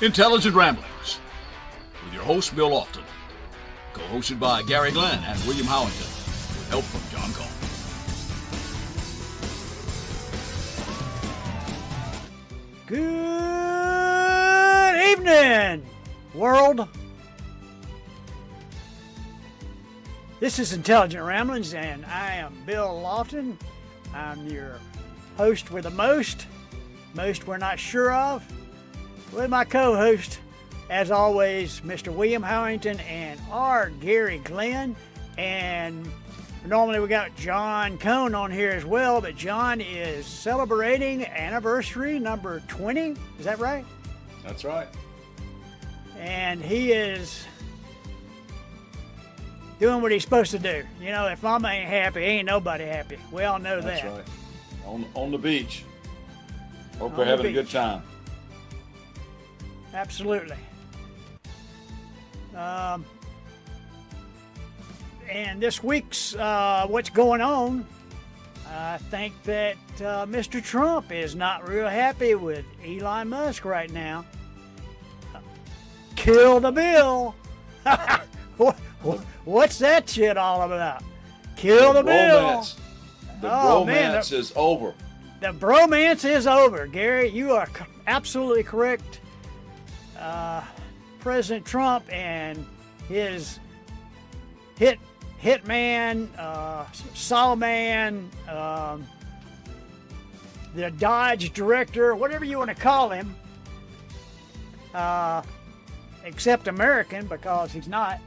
Intelligent Ramblings with your host, Bill Lofton. Co-hosted by Gary Glenn and William Howington with help from John Cohn. Good evening, world. This is Intelligent Ramblings, and I am Bill Lofton. I'm your host with the most we're not sure of, with my co-host, as always, Mr. William Howington and our Gary Glenn. And normally we got John Cohn on here as well, but John is celebrating anniversary number 20. Is that right? That's right. And he is doing what he's supposed to do. You know, if mama ain't happy, ain't nobody happy. We all know that. That's right. On the beach. Hope On we're the having a beach. good time. Absolutely. And this week's what's going on, I think that Mr. Trump is not real happy with Elon Musk right now. Kill the bill. What's that shit all about? Kill the bill. The Oh, man, bromance is over. The bromance is over, Gary. You are absolutely correct. President Trump and his hitman, Solomon, the Dodge director, whatever you want to call him, except American because he's not.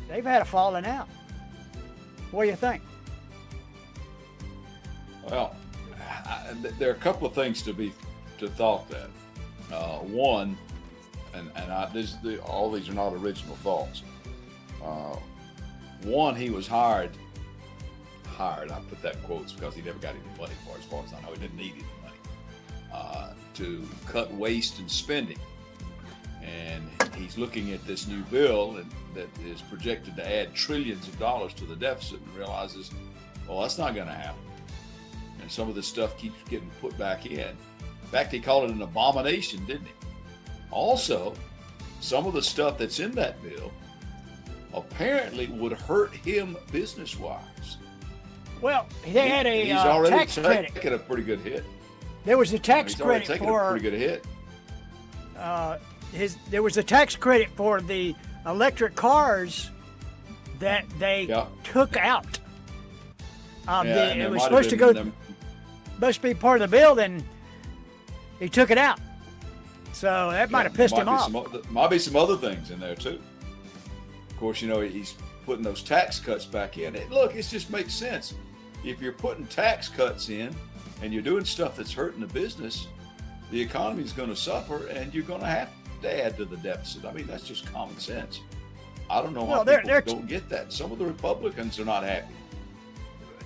They've had a falling out. What do you think? Well, there are a couple of things to thought that. One, all these are not original thoughts. One, he was hired. I put that in quotes because he never got any money for it, as far as I know. He didn't need any money to cut waste and spending. And he's looking at this new bill that is projected to add trillions of dollars to the deficit and realizes, well, that's not going to happen. And some of this stuff keeps getting put back in. In fact, he called it an abomination, didn't he? Also, some of the stuff that's in that bill apparently would hurt him business-wise. Well, they had a he's already tax credit. taken a pretty good hit. There was a tax He's already credit taken a for pretty good hit. there was a tax credit for the electric cars that they took out. It was supposed to be part of the bill, then he took it out. So that might have pissed him off. Might be some other things in there too. Of course, you know, he's putting those tax cuts back in. Look, it just makes sense. If you're putting tax cuts in and you're doing stuff that's hurting the business, the economy is going to suffer and you're going to have to add to the deficit. I mean, that's just common sense. I don't know why people don't get that. Some of the Republicans are not happy.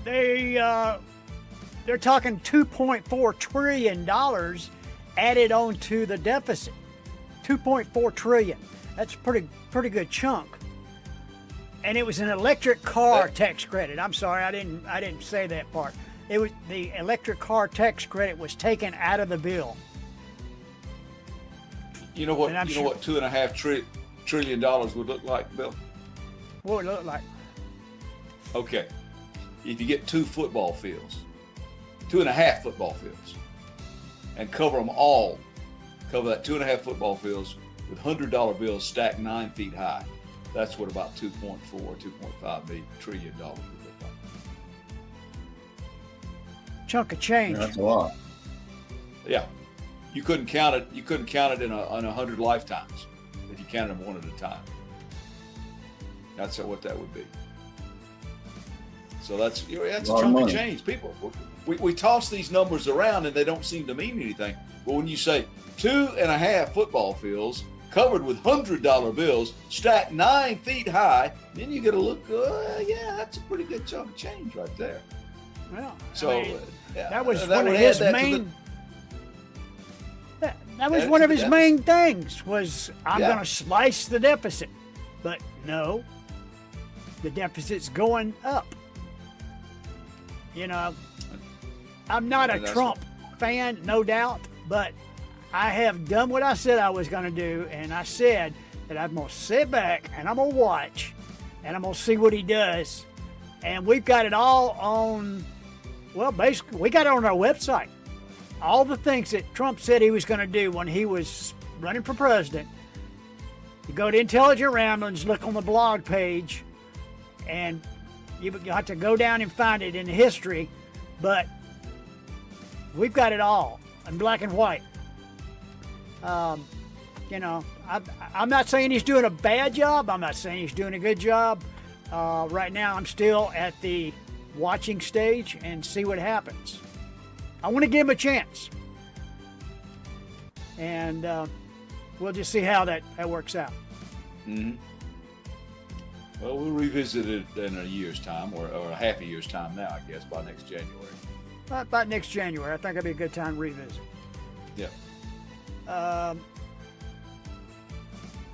They're talking $2.4 trillion added on to the deficit. $2.4 trillion. That's a pretty good chunk. And it was an electric car tax credit. I'm sorry, I didn't say that part. It was the electric car tax credit was taken out of the bill. You know what? You know what $2.5 trillion would look like, Bill? What would it look like? Okay, if you get 2.5 football fields, and cover them all, cover that 2.5 football fields with $100 bills stacked 9 feet high. That's what about $2.5 trillion would look like. Chunk of change. Yeah, that's a lot. Yeah, you couldn't count it. You couldn't count it in 100 lifetimes if you counted them one at a time. That's what that would be. So that's a chunk of change. People, we toss these numbers around and they don't seem to mean anything. But when you say 2.5 football fields covered with $100 bills stacked 9 feet high, then you get a look. Yeah, that's a pretty good chunk of change right there. Well, so I mean, that was one of his main. That was one of his main things. Was I'm going to slice the deficit, but no, the deficit's going up. You know, I'm not a Trump fan, no doubt, but I have done what I said I was going to do, and I said that I'm going to sit back and I'm going to watch and I'm going to see what he does. And we've got it all on, well, basically, we got it on our website. All the things that Trump said he was going to do when he was running for president. You go to Intelligent Ramblings, look on the blog page, and you have to go down and find it in the history, but we've got it all in black and white. You know, I'm not saying he's doing a bad job. I'm not saying he's doing a good job. Right now, I'm still at the watching stage and see what happens. I want to give him a chance. And we'll just see how that works out. Mm-hmm. Well, we'll revisit it in a year's time, or a half a year's time now, I guess, by next January. About next January. I think it'd be a good time to revisit. Yeah.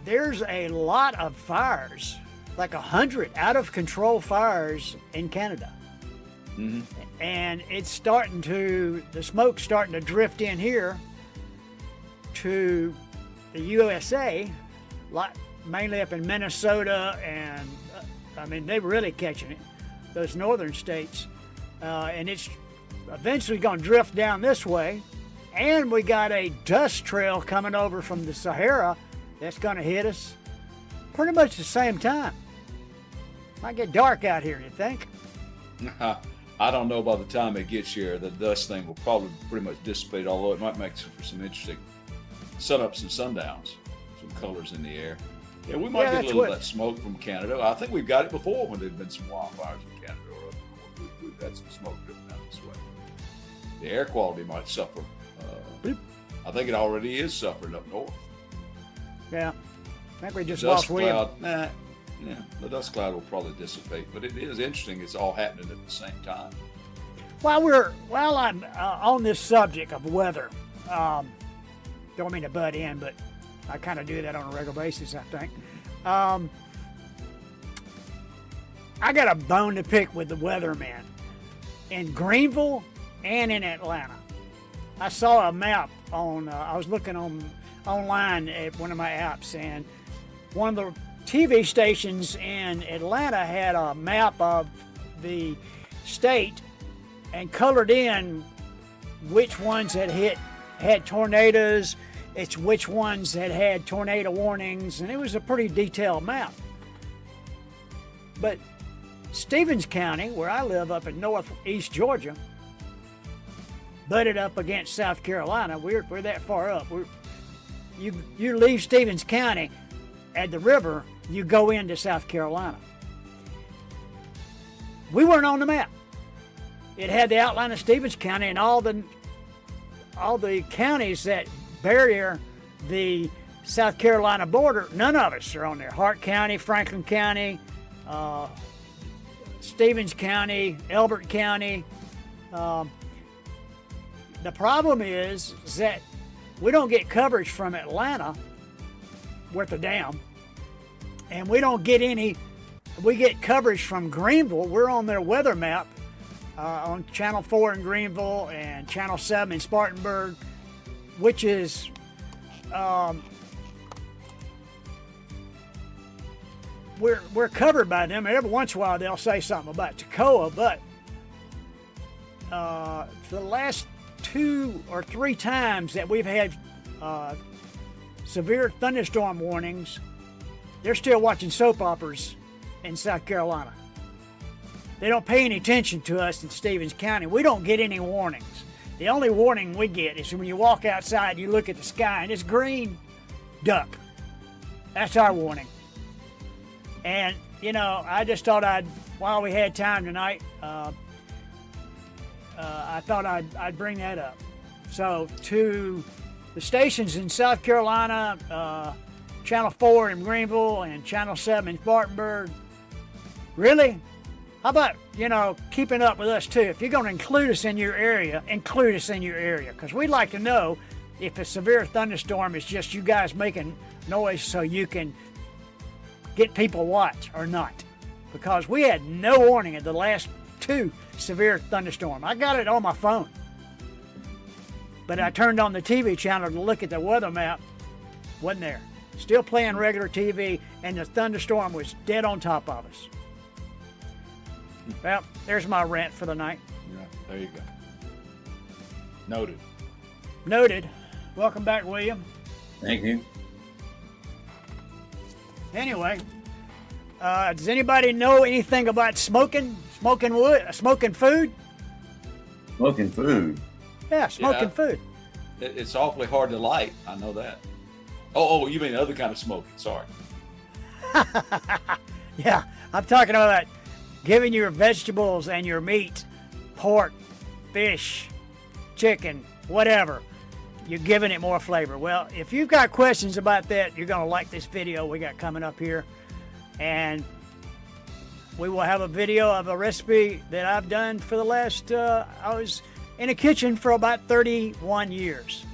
There's a lot of fires, like 100 out-of-control fires in Canada. Mm-hmm. And it's starting to, the smoke's starting to drift in here to the USA, like mainly up in Minnesota, and I mean, they're really catching it, those northern states. And it's eventually going to drift down this way. And we got a dust trail coming over from the Sahara that's going to hit us pretty much the same time. Might get dark out here, you think? I don't know by the time it gets here, the dust thing will probably pretty much dissipate, although it might make for some interesting sunups and sundowns, some colors in the air. Yeah, we might get a little of that smoke from Canada. I think we've got it before when there's been some wildfires in Canada or up north. We've had some smoke driven down this way. The air quality might suffer. I think it already is suffering up north. Yeah, I think we just lost William. Yeah, the dust cloud will probably dissipate, but it is interesting. It's all happening at the same time. While I'm on this subject of weather, don't mean to butt in, but I kind of do that on a regular basis, I think. I got a bone to pick with the weatherman in Greenville and in Atlanta. I saw a map on, I was looking online at one of my apps, and one of the TV stations in Atlanta had a map of the state and colored in which ones had tornadoes, it's which ones had tornado warnings, and it was a pretty detailed map. But Stevens County, where I live up in northeast Georgia, butted up against South Carolina. We're that far up. You leave Stevens County at the river, you go into South Carolina. We weren't on the map. It had the outline of Stevens County and all the counties that barrier the South Carolina border. None of us are on there. Hart County, Franklin County, Stevens County, Elbert County. The problem is that we don't get coverage from Atlanta worth a damn, and we don't get any. We get coverage from Greenville. We're on their weather map on Channel 4 in Greenville and Channel 7 in Spartanburg, which is we're covered by them. Every once in a while they'll say something about Toccoa, but for the last 2 or 3 times that we've had severe thunderstorm warnings, they're still watching soap operas in South Carolina. They don't pay any attention to us in Stevens County. We don't get any warnings. The only warning we get is when you walk outside, you look at the sky and it's green, duck. That's our warning. And, you know, I just thought while we had time tonight, I thought I'd bring that up. So to the stations in South Carolina, Channel 4 in Greenville and Channel 7 in Spartanburg, really? How about, keeping up with us too? If you're going to include us in your area, include us in your area, because we'd like to know if a severe thunderstorm is just you guys making noise so you can get people watch or not. Because we had no warning of the last 2 severe thunderstorms. I got it on my phone. But I turned on the TV channel to look at the weather map. Wasn't there. Still playing regular TV, and the thunderstorm was dead on top of us. Well, there's my rant for the night. Yeah, there you go. Noted. Noted. Welcome back, William. Thank you. Anyway, does anybody know anything about smoking wood, smoking food? Smoking food. Yeah, smoking Yeah. food. It's awfully hard to light. I know that. Oh, you mean other kind of smoking? Sorry. Yeah, I'm talking about giving your vegetables and your meat, pork, fish, chicken, whatever. You're giving it more flavor. Well, if you've got questions about that, you're going to like this video we got coming up here. And we will have a video of a recipe that I've done for the last, I was in a kitchen for about 31 years.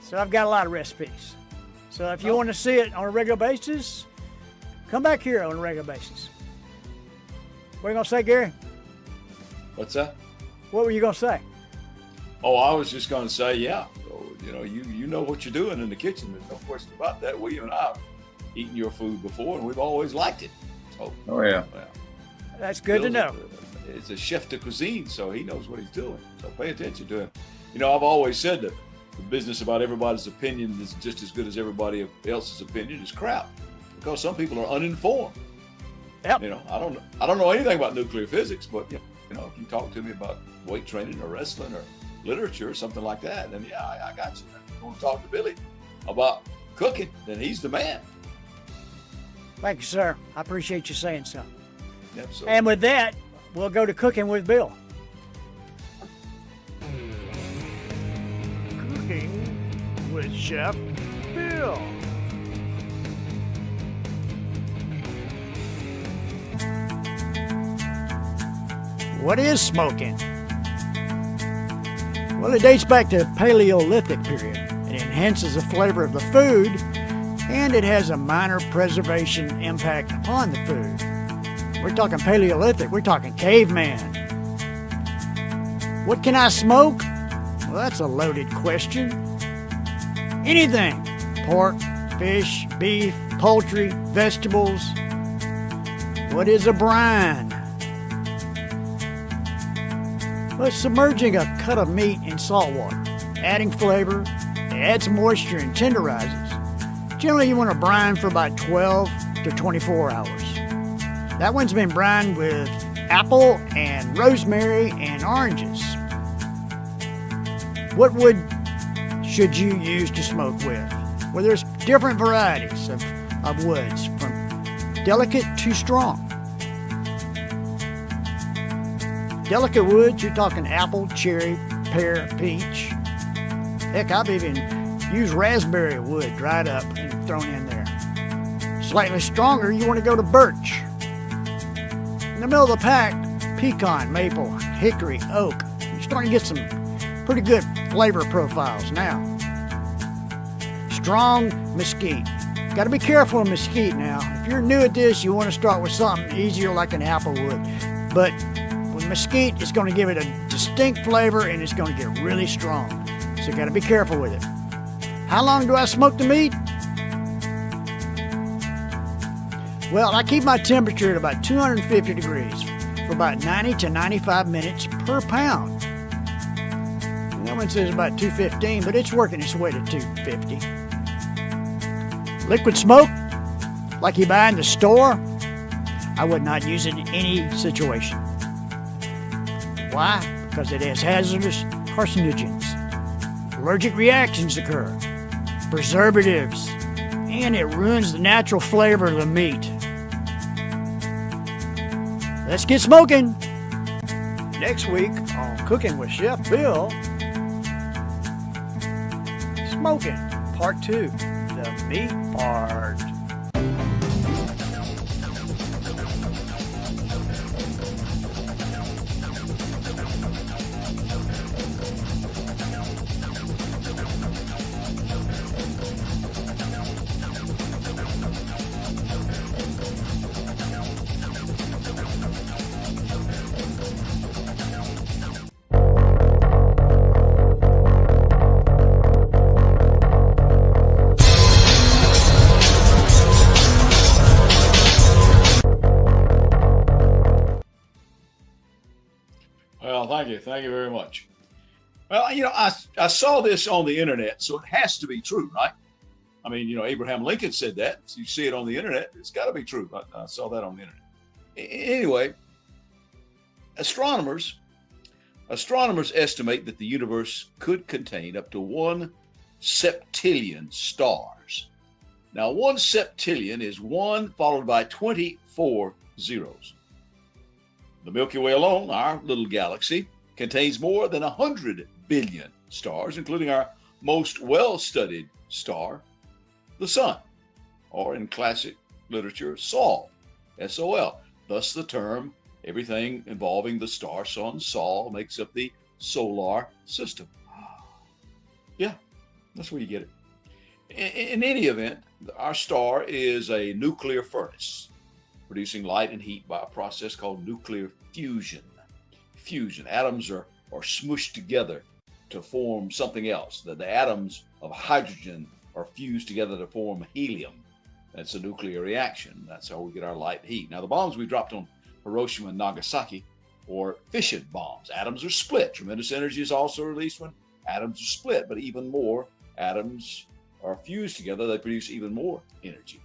So I've got a lot of recipes. So if you want to see it on a regular basis, come back here on a regular basis. What are you going to say, Gary? What's that? What were you going to say? Oh, I was just going to say, yeah. So, you know what you're doing in the kitchen. There's no question about that. William and I have eaten your food before, and we've always liked it. So, Oh, yeah. well, That's good to know. It's a chef de cuisine, so he knows what he's doing. So pay attention to him. I've always said that the business about everybody's opinion is just as good as everybody else's opinion is crap, because some people are uninformed. Yep. I don't know anything about nuclear physics, but if you talk to me about weight training or wrestling or literature or something like that, then yeah, I got you. If you want to talk to Billy about cooking, then he's the man. Thank you, sir. I appreciate you saying so. Yep, so And with that, we'll go to Cooking with Bill. Cooking with Chef Bill. What is smoking? Well, it dates back to the Paleolithic period. It enhances the flavor of the food, and it has a minor preservation impact upon the food. We're talking Paleolithic, we're talking caveman. What can I smoke? Well, that's a loaded question. Anything. Pork, fish, beef, poultry, vegetables. What is a brine? Well, it's submerging a cut of meat in salt water, adding flavor, it adds moisture and tenderizes. Generally, you want to brine for about 12 to 24 hours. That one's been brined with apple and rosemary and oranges. What wood should you use to smoke with? Well, there's different varieties of woods, from delicate to strong. Delicate woods, you're talking apple, cherry, pear, peach. Heck, I've even used raspberry wood dried up and thrown in there. Slightly stronger, you want to go to birch. In the middle of the pack, pecan, maple, hickory, oak. You're starting to get some pretty good flavor profiles now. Strong mesquite. Got to be careful of mesquite now. If you're new at this, you want to start with something easier like an apple wood. But with mesquite, it's going to give it a distinct flavor and it's going to get really strong. So you got to be careful with it. How long do I smoke the meat? Well, I keep my temperature at about 250 degrees for about 90 to 95 minutes per pound. And that one says about 215, but it's working its way to 250. Liquid smoke, like you buy in the store, I would not use it in any situation. Why? Because it has hazardous carcinogens. Allergic reactions occur, preservatives, and it ruins the natural flavor of the meat. Let's get smoking. Next week on Cooking with Chef Bill, smoking, part 2, the meat part. Thank you. Thank you very much. Well, I saw this on the internet, so it has to be true, right? I mean, Abraham Lincoln said that. So you see it on the internet, it's got to be true. I saw that on the internet. Anyway, astronomers estimate that the universe could contain up to 1 septillion stars. Now, 1 septillion is 1 followed by 24 zeros. The Milky Way alone, our little galaxy, contains more than 100 billion stars, including our most well-studied star, the Sun, or in classic literature, Sol, S-O-L. Thus the term, everything involving the star, sun, Sol, makes up the solar system. Yeah, that's where you get it. In any event, our star is a nuclear furnace, producing light and heat by a process called nuclear fusion. Fusion. Atoms are smooshed together to form something else. The atoms of hydrogen are fused together to form helium. That's a nuclear reaction. That's how we get our light and heat. Now, the bombs we dropped on Hiroshima and Nagasaki were fission bombs. Atoms are split. Tremendous energy is also released when atoms are split, but even more atoms are fused together. They produce even more energy.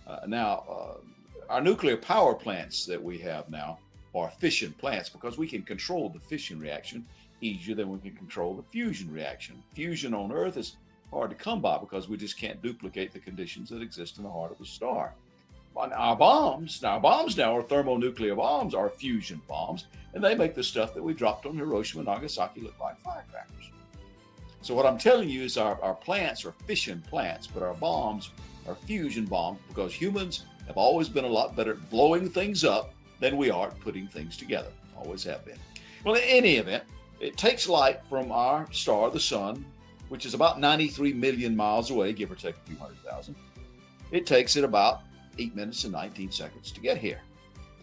Our nuclear power plants that we have now are fission plants because we can control the fission reaction easier than we can control the fusion reaction. Fusion on Earth is hard to come by because we just can't duplicate the conditions that exist in the heart of the star. Our bombs now are thermonuclear bombs, are fusion bombs, and they make the stuff that we dropped on Hiroshima and Nagasaki look like firecrackers. So what I'm telling you is our plants are fission plants, but our bombs are fusion bombs because humans have always been a lot better at blowing things up than we are at putting things together. Always have been. Well, in any event, it takes light from our star, the Sun, which is about 93 million miles away, give or take a few 100,000. It takes it about 8 minutes and 19 seconds to get here.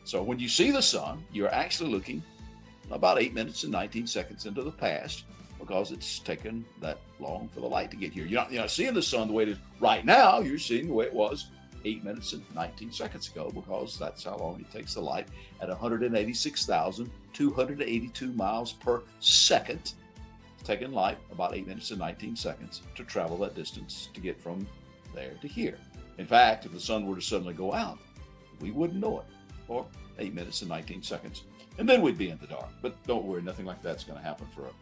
So when you see the Sun, you're actually looking about 8 minutes and 19 seconds into the past because it's taken that long for the light to get here. You're not seeing the Sun the way it is right now. You're seeing the way it was 8 minutes and 19 seconds ago because that's how long it takes the light at 186,282 miles per second. It's taking light about 8 minutes and 19 seconds to travel that distance to get from there to here. In fact, if the Sun were to suddenly go out, we wouldn't know it for 8 minutes and 19 seconds. And then we'd be in the dark. But don't worry, nothing like that's going to happen for a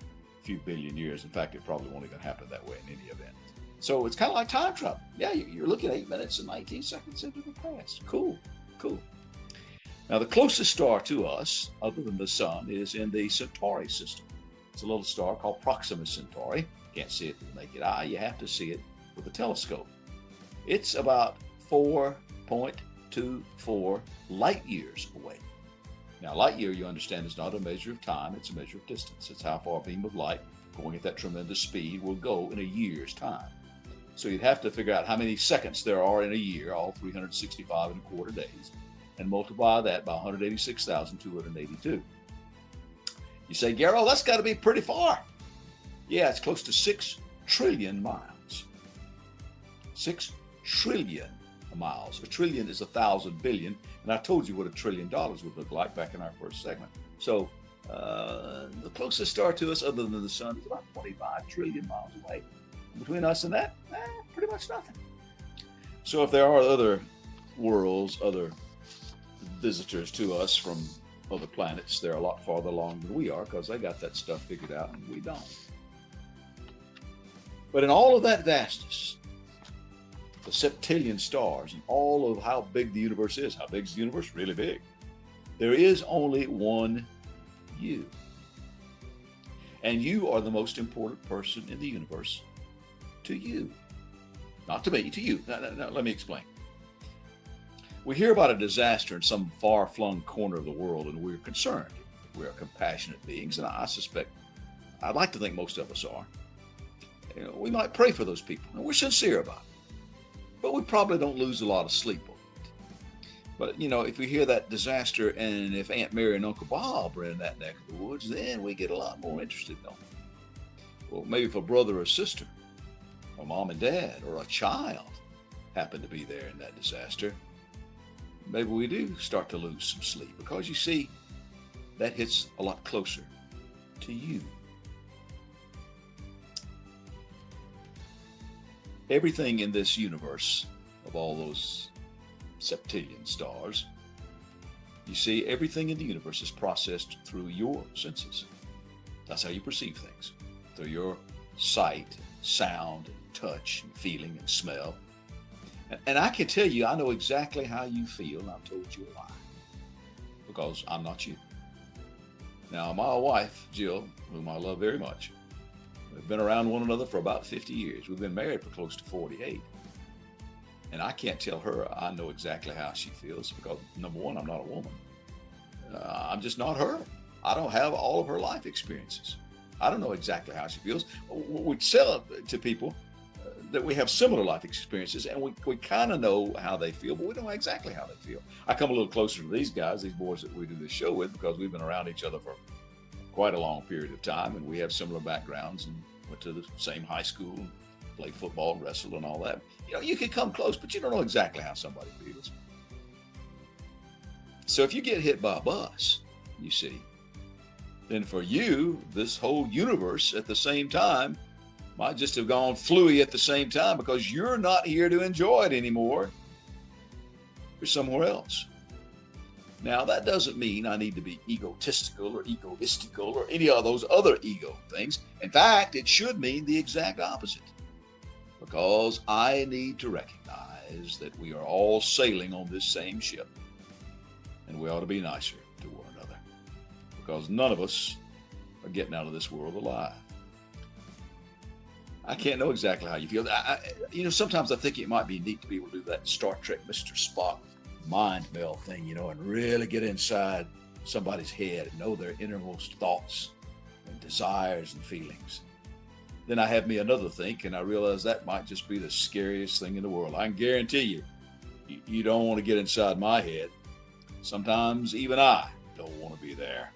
few billion years. In fact, it probably won't even happen that way in any event. So it's kind of like time travel. Yeah, you're looking at 8 minutes and 19 seconds into the past. Cool. Now, the closest star to us, other than the Sun, is in the Centauri system. It's a little star called Proxima Centauri. Can't see it with the naked eye. You have to see it with a telescope. It's about 4.24 light years away. Now, light year, you understand, is not a measure of time. It's a measure of distance. It's how far a beam of light going at that tremendous speed will go in a year's time. So you'd have to figure out how many seconds there are in a year, all 365 and a quarter days, and multiply that by 186,282. You say, Garrow, that's got to be pretty far. Yeah, it's close to 6 trillion miles. 6 trillion miles. A trillion is 1,000 billion, and I told you what $1 trillion would look like back in our first segment. So the closest star to us, other than the Sun, is about 25 trillion miles away. Between us and that, pretty much nothing. So if there are other worlds, other visitors to us from other planets, they're a lot farther along than we are because they got that stuff figured out and we don't. But in all of that vastness, the septillion stars and all of how big the universe is, how big is the universe? Really big. There is only one you. And you are the most important person in the universe to you. Not to me, to you. Now, let me explain. We hear about a disaster in some far-flung corner of the world and we're concerned. We're compassionate beings, and I suspect, I'd like to think most of us are. We might pray for those people, and we're sincere about it. But we probably don't lose a lot of sleep over it. But, if we hear that disaster and if Aunt Mary and Uncle Bob are in that neck of the woods, then we get a lot more interested, don't we? Well, maybe if a brother or sister, or mom and dad, or a child happen to be there in that disaster, maybe we do start to lose some sleep because, you see, that hits a lot closer to you. Everything in this universe, of all those septillion stars, you see, everything in the universe is processed through your senses. That's how you perceive things, through your sight, sound, touch, and feeling, and smell. And I can tell you, I know exactly how you feel, and I've told you a lie, because I'm not you. Now, my wife, Jill, whom I love very much, we've been around one another for about 50 years. We've been married for close to 48. And I can't tell her I know exactly how she feels because, number one, I'm not a woman. I'm just not her. I don't have all of her life experiences. I don't know exactly how she feels. We tell to people that we have similar life experiences, and we kind of know how they feel, but we don't know exactly how they feel. I come a little closer to these guys, these boys that we do this show with, because we've been around each other for quite a long period of time, and we have similar backgrounds and went to the same high school, played football, wrestled, and all that. You know, you can come close, but you don't know exactly how somebody feels. So if you get hit by a bus, you see, then for you, this whole universe at the same time might just have gone flooey at the same time because you're not here to enjoy it anymore. You're somewhere else. Now, that doesn't mean I need to be egotistical or egoistical or any of those other ego things. In fact, it should mean the exact opposite, because I need to recognize that we are all sailing on this same ship, and we ought to be nicer to one another, because none of us are getting out of this world alive. I can't know exactly how you feel. Sometimes I think it might be neat to be able to do that Star Trek Mr. Spock mind meld thing, and really get inside somebody's head and know their innermost thoughts and desires and feelings. Then I have me another think, and I realize that might just be the scariest thing in the world. I can guarantee you don't want to get inside my head. Sometimes even I don't want to be there.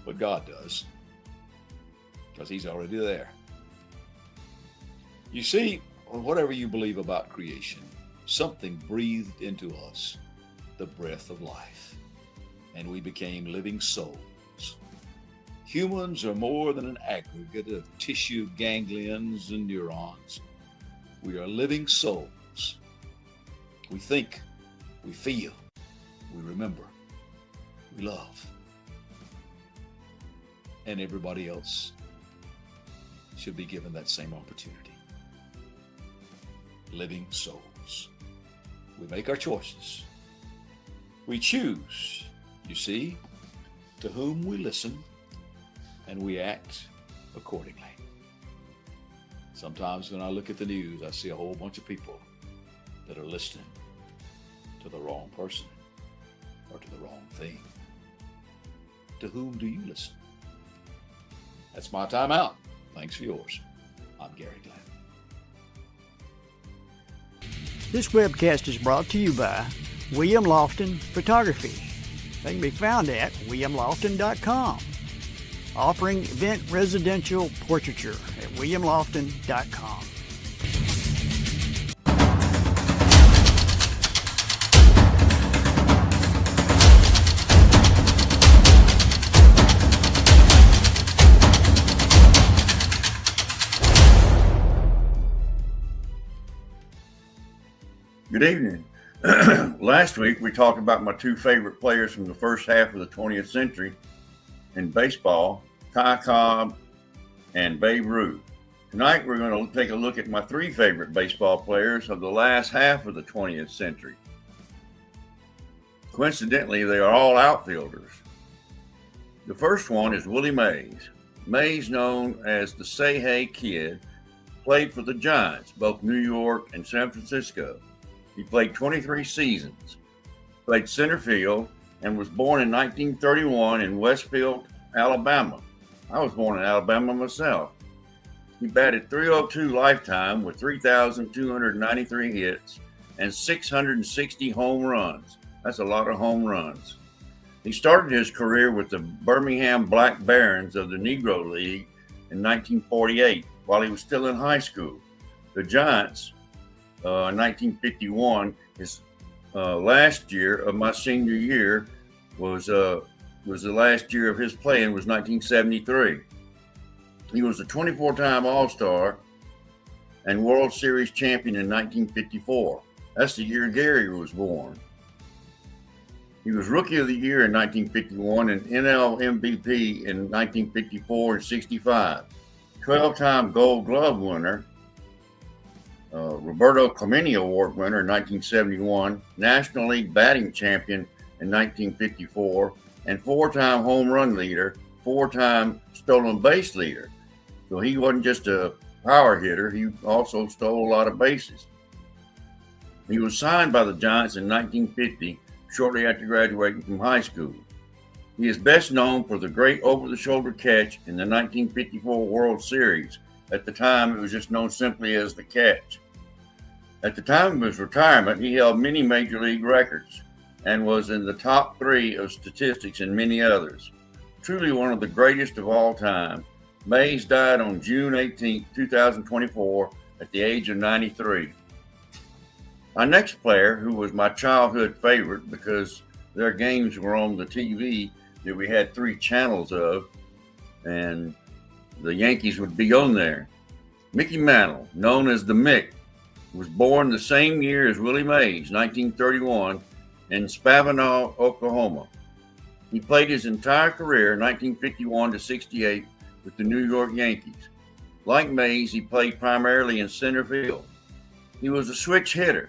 But God does, because He's already there. You see, whatever you believe about creation, something breathed into us the breath of life, and we became living souls. Humans are more than an aggregate of tissue ganglions and neurons. We are living souls. We think, we feel, we remember, we love. And everybody else should be given that same opportunity. Living souls. We make our choices. We choose, you see, to whom we listen, and we act accordingly. Sometimes when I look at the news, I see a whole bunch of people that are listening to the wrong person or to the wrong thing. To whom do you listen? That's my time out. Thanks for yours. I'm Gary Glenn. This webcast is brought to you by William Lofton Photography. They can be found at williamlofton.com. Offering event residential portraiture at williamlofton.com. Good evening. Last week, we talked about my two favorite players from the first half of the 20th century in baseball, Ty Cobb and Babe Ruth. Tonight, we're going to take a look at my three favorite baseball players of the last half of the 20th century. Coincidentally, they are all outfielders. The first one is Willie Mays. Mays, known as the Say Hey Kid, played for the Giants, both New York and San Francisco. He played 23 seasons, played center field, and was born in 1931 in Westfield, Alabama. I was born in Alabama myself. He batted .302 lifetime with 3,293 hits and 660 home runs. That's a lot of home runs. He started his career with the Birmingham Black Barons of the Negro League in 1948 while he was still in high school. The Giants, in 1951, his last year of my senior year, was was the last year of his playing, was 1973. He was a 24-time All-Star and World Series champion in 1954. That's the year Gary was born. He was Rookie of the Year in 1951 and NL MVP in 1954 and 65. 12-time Gold Glove winner, Roberto Clemente Award winner in 1971, National League batting champion in 1954, and 4-time home run leader, 4-time stolen base leader. So he wasn't just a power hitter, he also stole a lot of bases. He was signed by the Giants in 1950, shortly after graduating from high school. He is best known for the great over-the-shoulder catch in the 1954 World Series. At the time, it was just known simply as the catch. At the time of his retirement, he held many major league records and was in the top 3 of statistics and many others. Truly one of the greatest of all time, Mays died on June 18, 2024, at the age of 93. My next player, who was my childhood favorite because their games were on the TV that we had 3 channels of, and the Yankees would be on there. Mickey Mantle, known as the Mick, was born the same year as Willie Mays, 1931, in Spavinaw, Oklahoma. He played his entire career, 1951 to 68, with the New York Yankees. Like Mays, he played primarily in center field. He was a switch hitter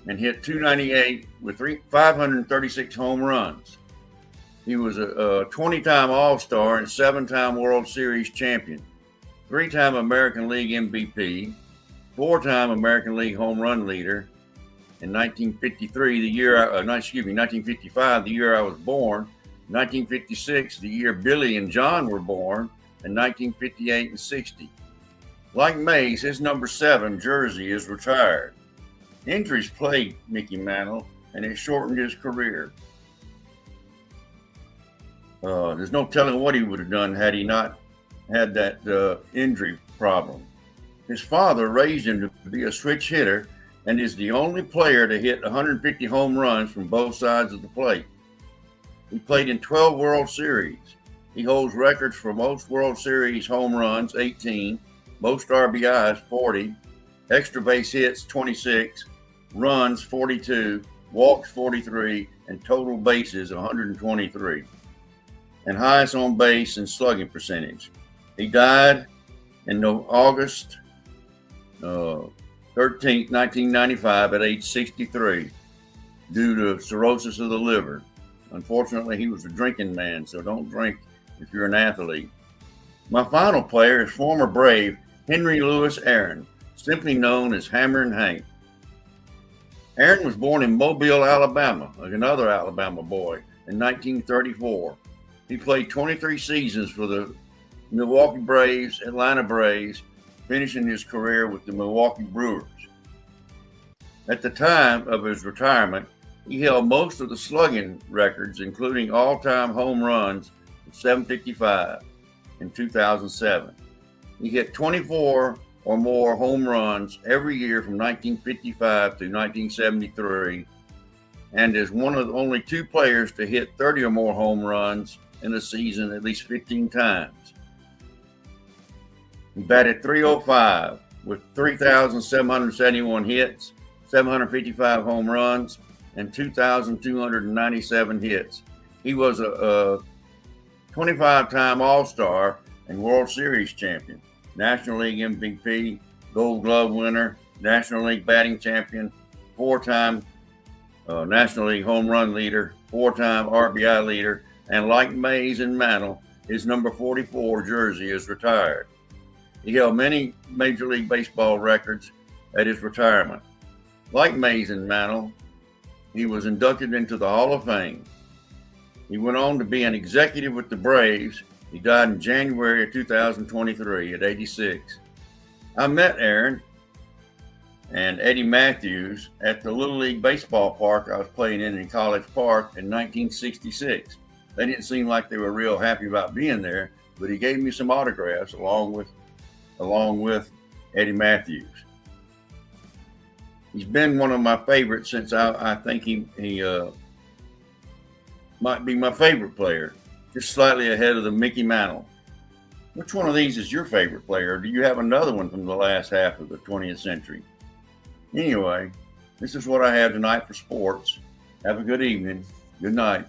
and hit .298 with 536 home runs. He was a 20-time All-Star and 7-time World Series champion, 3-time American League MVP, 4-time American League home run leader. In 1955, the year I was born, 1956, the year Billy and John were born, and 1958 and 60. Like Mays, his number 7 jersey is retired. Injuries plagued Mickey Mantle, and it shortened his career. There's no telling what he would have done had he not had that injury problem. His father raised him to be a switch hitter and is the only player to hit 150 home runs from both sides of the plate. He played in 12 World Series. He holds records for most World Series home runs, 18, most RBIs, 40, extra base hits, 26, runs, 42, walks, 43, and total bases, 123, and highest on base and slugging percentage. He died in August 13th, 1995 at age 63 due to cirrhosis of the liver. Unfortunately, he was a drinking man, so don't drink if you're an athlete. My final player is former Brave Henry Louis Aaron, simply known as Hammerin' Hank. Aaron was born in Mobile, Alabama, like another Alabama boy, in 1934. He played 23 seasons for the Milwaukee Braves, Atlanta Braves, finishing his career with the Milwaukee Brewers. At the time of his retirement, he held most of the slugging records, including all-time home runs at 755 in 2007. He hit 24 or more home runs every year from 1955 to 1973, and is one of only 2 players to hit 30 or more home runs in a season at least 15 times. He batted .305 with 3,771 hits, 755 home runs, and 2,297 hits. He was a 25-time All-Star and World Series champion, National League MVP, Gold Glove winner, National League batting champion, 4-time National League home run leader, 4-time RBI leader, and like Mays and Mantle, his number 44 jersey is retired. He held many Major League Baseball records at his retirement. Like Mays and Mantle, he was inducted into the Hall of Fame. He went on to be an executive with the Braves. He died in January of 2023 at 86. I met Aaron and Eddie Matthews at the Little League baseball park I was playing in College Park in 1966. They didn't seem like they were real happy about being there, but he gave me some autographs along with Eddie Matthews. He's been one of my favorites since I think he might be my favorite player, just slightly ahead of the Mickey Mantle. Which one of these is your favorite player? Or do you have another one from the last half of the 20th century? Anyway, this is what I have tonight for sports. Have a good evening. Good night.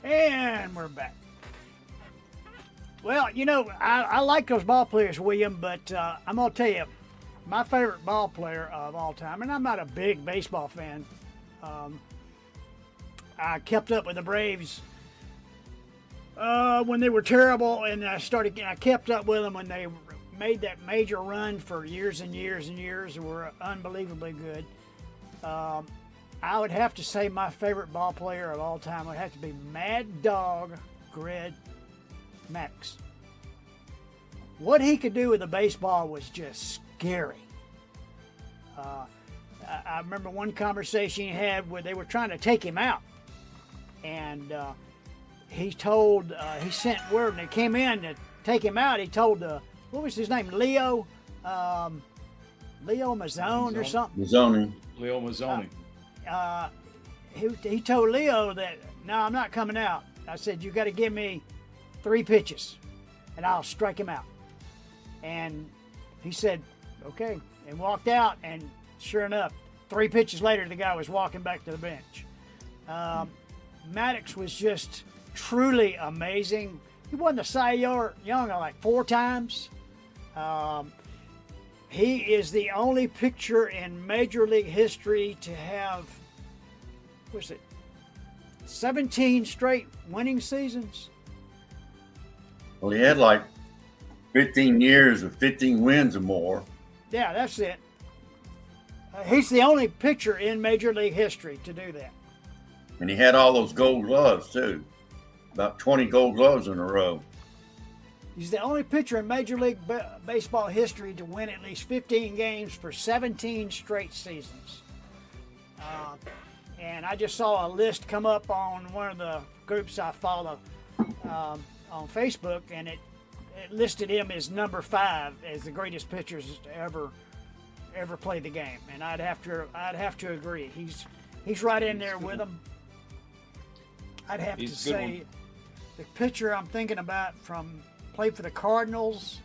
And we're back. Well, you know, I like those ball players, William, but I'm going to tell you, my favorite ball player of all time, and I'm not a big baseball fan. I kept up with the Braves when they were terrible, and I kept up with them when they made that major run for years and years and years and were unbelievably good. I would have to say my favorite ball player of all time would have to be Mad Dog Greg Maddux. What he could do with a baseball was just scary. I remember one conversation he had where they were trying to take him out, and he sent word when they came in to take him out. He told what was his name, Leo Mazzone or something. Mazzone. Leo Mazzone. He told Leo that, no, I'm not coming out. I said, you got to give me 3 pitches and I'll strike him out. And he said, okay, and walked out, and sure enough, 3 pitches later, the guy was walking back to the bench. Maddux was just truly amazing. He won the Cy Young like 4 times. He is the only pitcher in Major League history to have, 17 straight winning seasons? Well, he had like 15 years of 15 wins or more. Yeah, that's it. He's the only pitcher in Major League history to do that. And he had all those gold gloves, too. About 20 gold gloves in a row. He's the only pitcher in Major League Baseball history to win at least 15 games for 17 straight seasons. And I just saw a list come up on one of the groups I follow on Facebook, and it listed him as number 5 as the greatest pitchers to ever play the game. And I'd have to agree. He's right in there with them. I'd have to say the pitcher I'm thinking about played for the Cardinals.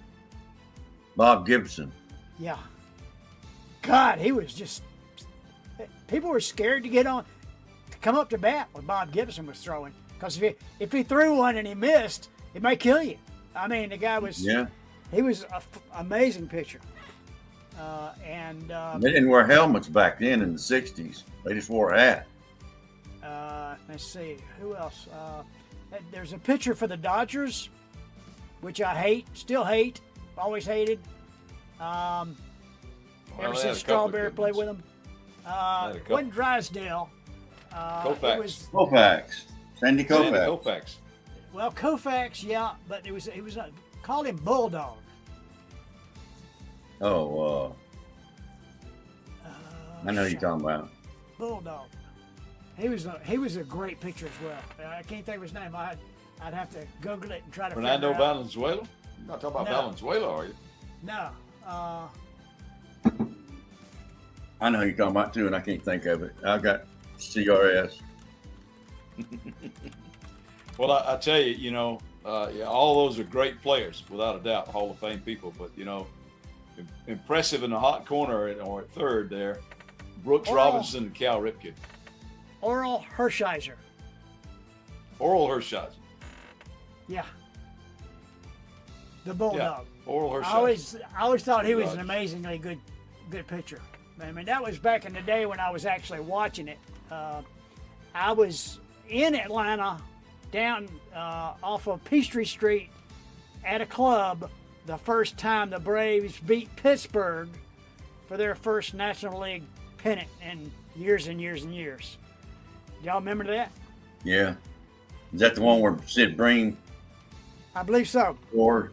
Bob Gibson. Yeah. God, he was just. People were scared to come up to bat when Bob Gibson was throwing, because if he threw one and he missed, it might kill you. I mean, the guy was. Yeah. He was an amazing pitcher. They didn't wear helmets back then in the '60s. They just wore a hat. Let's see, who else? There's a pitcher for the Dodgers, which I still hate, always hated. Ever since Strawberry played with him. Wasn't Drysdale. Koufax. Sandy Koufax. Well, Koufax, yeah, but it was called him Bulldog. Oh, I know who you're talking about. Bulldog. He was a great pitcher as well. I can't think of his name. I'd have to Google it and try to Fernando figure out. Valenzuela? You're not talking about Valenzuela, are you? No. I know who you're talking about too, and I can't think of it. I've got CRS. Well, I tell you, all those are great players, without a doubt, Hall of Fame people. But, impressive in the hot corner or at third there, Brooks Robinson and Cal Ripken. Oral Hershiser. Yeah. The Bulldog. Yeah, Oral Hershiser. I always thought he was an amazingly good pitcher. I mean, that was back in the day when I was actually watching it. I was in Atlanta, down off of Peachtree Street at a club the first time the Braves beat Pittsburgh for their first National League pennant in years and years and years. Y'all remember that? Yeah. Is that the one where Sid Bream? I believe so. Or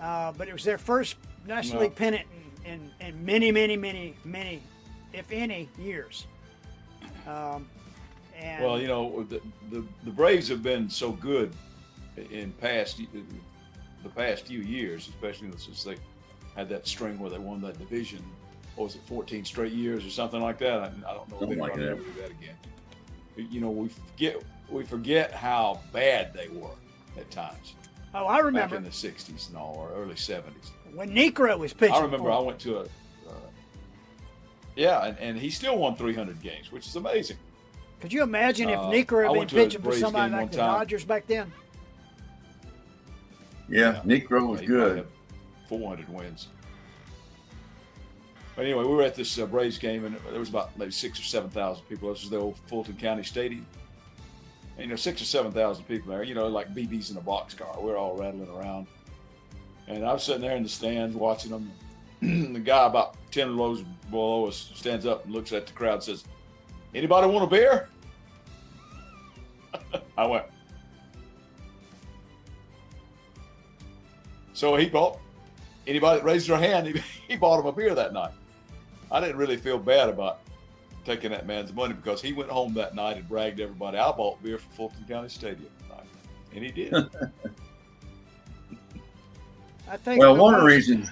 but it was their first National League pennant in many, many, many, many, if any, years. And Well, you know, the Braves have been so good in the past few years, especially since they had that string where they won that division. What was it, 14 straight years or something like that? I don't know if Something like anybody that. ever do that again. You know, we forget how bad they were at times. oh, I remember Back in the 60s and all, or early 70s. when Negro was pitching. I remember for I them. went to and he still won 300 games, which is amazing. Could you imagine if I Negro had been went to a pitching for Braves somebody game like one the time. Dodgers back then? Yeah, Negro was He good. might have 400 wins. But anyway, we were at this Braves game, and there was about maybe 6,000 or 7,000 people. This was the old Fulton County Stadium. And, 6,000 or 7,000 people there, like BBs in a boxcar. We're all rattling around. And I was sitting there in the stands watching them. The guy about 10 rows below us stands up and looks at the crowd and says, "Anybody want a beer?" I went. So anybody that raised their hand, he bought him a beer that night. I didn't really feel bad about taking that man's money because he went home that night and bragged to everybody, "I bought beer for Fulton County Stadium tonight." And he did. I think. Well, the one of the most- reasons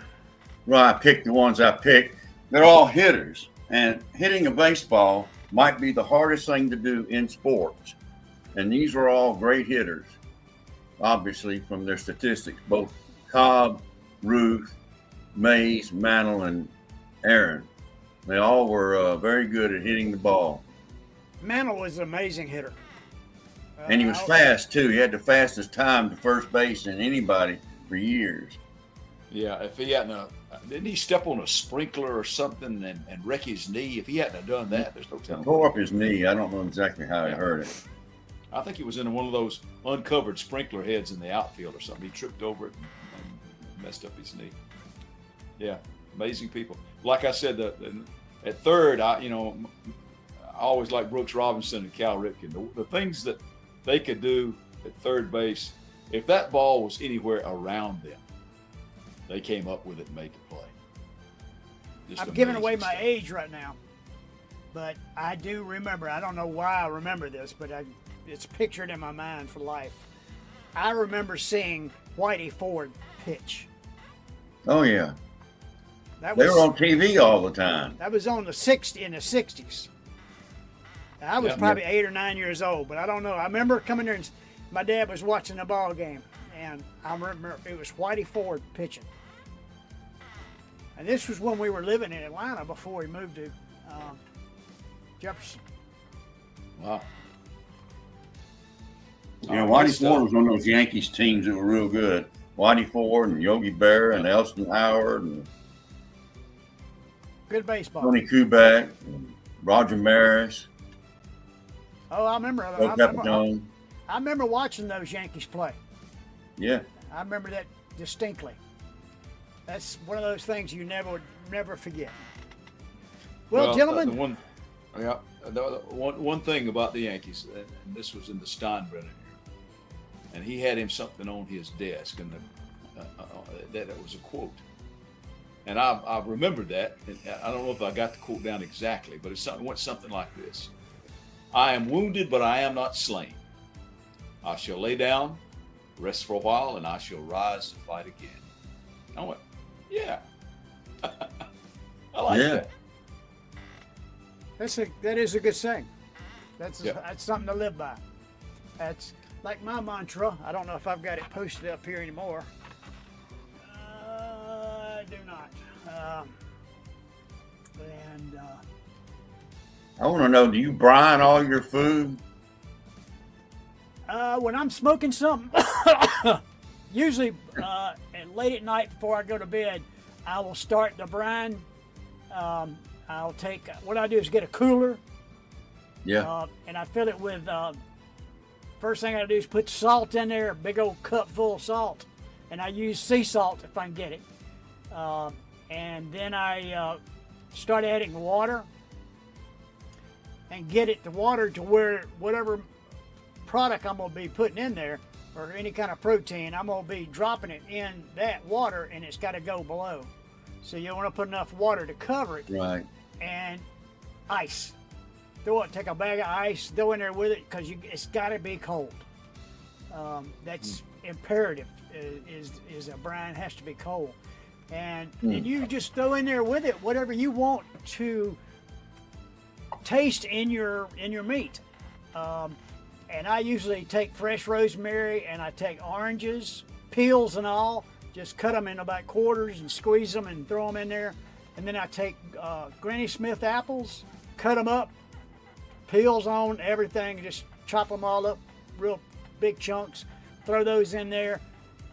why I picked the ones I picked, they're all hitters. And hitting a baseball might be the hardest thing to do in sports. And these are all great hitters, obviously, from their statistics. Both Cobb, Ruth, Mays, Mantle, and Aaron. They all were very good at hitting the ball. Mantle was an amazing hitter. And he was fast, too. He had the fastest time to first base than anybody for years. Yeah, if he hadn't, didn't he step on a sprinkler or something and wreck his knee? If he hadn't have done that, there's no He telling. tore up his knee. I don't know exactly how he hurt it. I think he was in one of those uncovered sprinkler heads in the outfield or something. He tripped over it and messed up his knee. Yeah, amazing people. Like I said, at third, I always liked Brooks Robinson and Cal Ripken. The things that they could do at third base, if that ball was anywhere around them, they came up with it and made the play. Just I'm giving amazing away my stuff. age right now, but I do remember. I don't know why I remember this, but it's pictured in my mind for life. I remember seeing Whitey Ford pitch. Oh, yeah. That They was were on TV all the time. that was in the 60s. I was Yeah. probably 8 or 9 years old, but I don't know. I remember coming there and my dad was watching a ball game, and I remember it was Whitey Ford pitching. And this was when we were living in Atlanta before we moved to Jefferson. Wow. Yeah, Good Whitey stuff. Ford was one of those Yankees teams that were real good. Whitey Ford and Yogi Berra and Elston Howard and Good baseball. Tony Kubek and Roger Maris, Oh, I remember. Joe Capitone. I remember watching those Yankees play. Yeah. I remember that distinctly. That's one of those things you never forget. Well, gentlemen, the one thing about the Yankees, and this was in the Steinbrenner era, and he had him something on his desk, and that was a quote. And I remembered that. And I don't know if I got the quote down exactly, but it went something like this: "I am wounded, but I am not slain. I shall lay down, rest for a while, and I shall rise to fight again." I went, yeah. I like Yeah. that. that is a good saying. That's Yeah. that's something to live by. That's like my mantra. I don't know if I've got it posted up here anymore. I do not. I want to know, do you brine all your food? When I'm smoking something, usually and late at night before I go to bed, I will start the brine. I'll take what I do is get a cooler, Yeah. and I fill it with. First thing I do is put salt in there, a big old cup full of salt, and I use sea salt if I can get it. And then I start adding water and get it the water to where whatever product I'm going to be putting in there or any kind of protein, I'm going to be dropping it in that water, and it's got to go below. So you want to put enough water to cover it, Right. and ice. Take a bag of ice, throw in there with it, because it's got to be cold. That's imperative. Is a brine has to be cold, and you just throw in there with it whatever you want to taste in your meat. And I usually take fresh rosemary, and I take oranges, peels and all, just cut them in about quarters and squeeze them and throw them in there. And then I take Granny Smith apples, cut them up, peels on everything, just chop them all up real big chunks, throw those in there.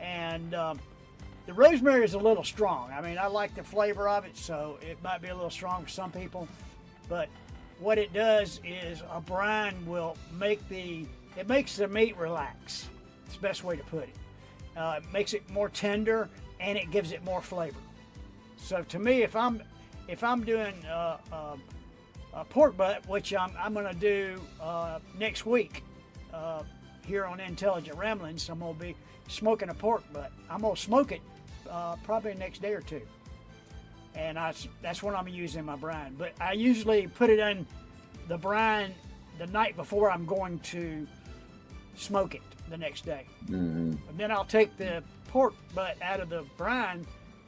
And the rosemary is a little strong. I mean, I like the flavor of it, so it might be a little strong for some people. But what it does is a brine will make the meat relax. It's the best way to put it. It makes it more tender, and it gives it more flavor. So to me, if I'm doing a pork butt, which I'm going to do next week here on Intelligent Ramblings, I'm going to be smoking a pork butt. I'm going to smoke it probably the next day or two. And that's what I'm using my brine. But I usually put it in the brine the night before I'm going to smoke it the next day. And then I'll take the pork butt out of the brine,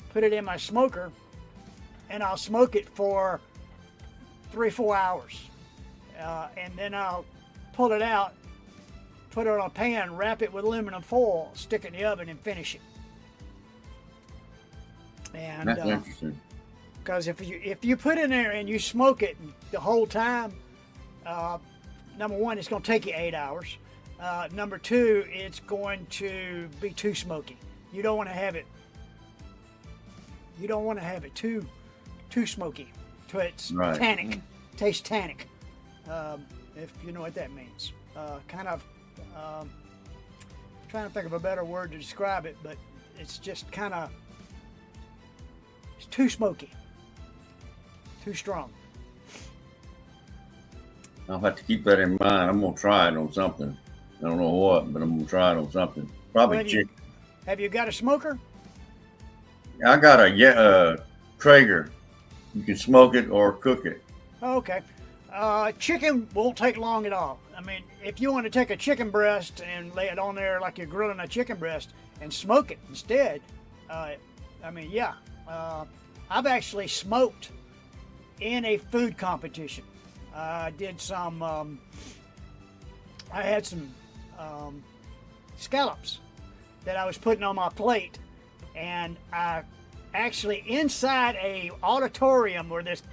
put it in my smoker, and I'll smoke it for 3-4 hours. And then I'll pull it out, put it on a pan, wrap it with aluminum foil, stick it in the oven, and finish it. And That's interesting. because if you put it in there and you smoke it the whole time, number one, it's going to take you 8 hours. Number two, it's going to be too smoky. You don't want to have it. You don't want to have it too smoky. So it's Right. tannic, tastes tannic. If you know what that means. Kind of trying to think of a better word to describe it, but it's just kind of it's too smoky, too strong. I'll have to keep that in mind. I'm gonna try it on something. I don't know what, but I'm gonna try it on something. Probably Well, chicken. Have you got a smoker? I got a Traeger. You can smoke it or cook it. Okay. Chicken won't take long at all. I mean, if you want to take a chicken breast and lay it on there like you're grilling a chicken breast and smoke it instead, yeah. I've actually smoked in a food competition. I did some, I had some scallops that I was putting on my plate, and I actually, inside a auditorium where this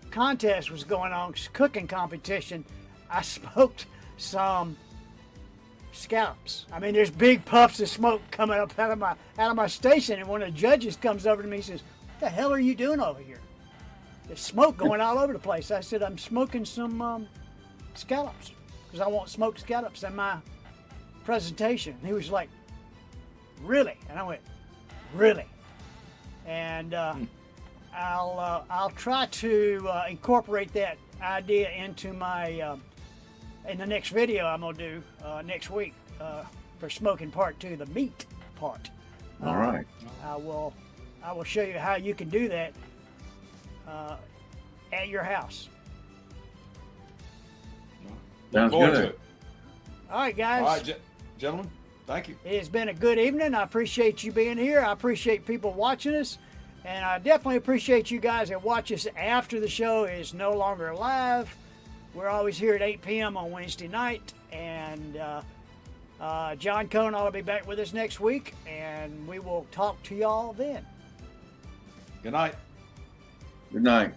contest was going on, cooking competition, I smoked some scallops. I mean, there's big puffs of smoke coming up out of my station, and one of the judges comes over to me and says, "What the hell are you doing over here? There's smoke going all over the place." I said, "I'm smoking some scallops because I want smoked scallops in my presentation." And he was like, "Really?" And I went, "Really?" And I'll try to incorporate that idea into my in the next video I'm gonna do next week for smoking part 2, the meat part. All right. I will show you how you can do that at your house. Look Sounds forward good. to it. All right, guys. All right, gentlemen, thank you. It has been a good evening. I appreciate you being here. I appreciate people watching us. And I definitely appreciate you guys that watch us after the show is no longer live. We're always here at 8 p.m. on Wednesday night. And John Cohn ought to be back with us next week. And we will talk to y'all then. Good night. Good night.